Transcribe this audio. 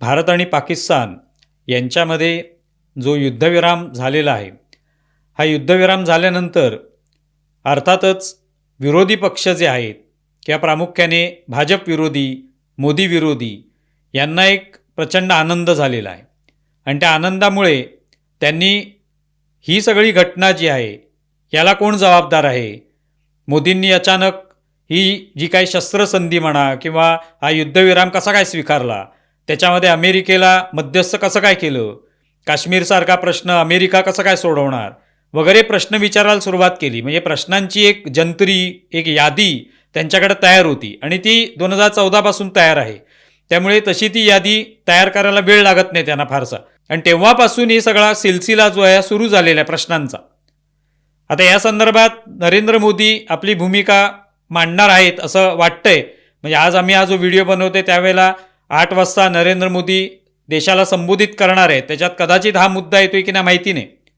भारत आणि पाकिस्तान यांच्यामध्ये जो युद्धविराम झालेला आहे, हा युद्धविराम झाल्यानंतर अर्थातच विरोधी पक्ष जे आहेत किंवा प्रामुख्याने भाजप विरोधी, मोदी विरोधी यांना एक प्रचंड आनंद झालेला आहे आणि त्या आनंदामुळे त्यांनी ही सगळी घटना जी आहे याला कोण जबाबदार आहे, मोदींनी अचानक ही जी काही शस्त्रसंधी म्हणा किंवा हा युद्धविराम कसा काय स्वीकारला, त्याच्यामध्ये अमेरिकेला मध्यस्थ कसं काय केलं, काश्मीरसारखा प्रश्न अमेरिका कसं काय सोडवणार वगैरे प्रश्न विचारायला सुरुवात केली. म्हणजे प्रश्नांची एक जंत्री, एक यादी त्यांच्याकडे तयार होती आणि ती 2014 पासून तयार आहे. त्यामुळे तशी ती यादी तयार करायला वेळ लागत नाही त्यांना फारसा आणि तेव्हापासून ही सगळा सिलसिला जो आहे सुरू झालेला आहे प्रश्नांचा. आता या संदर्भात नरेंद्र मोदी आपली भूमिका मांडणार आहेत असं वाटतंय. म्हणजे आज आम्ही हा जो व्हिडिओ बनवतोय त्यावेळेला 8 वाजता नरेंद्र मोदी देशाला संबोधित करणार आहेत. त्याच्यात कदाचित हा मुद्दा येतोय की नाही माहिती नाही.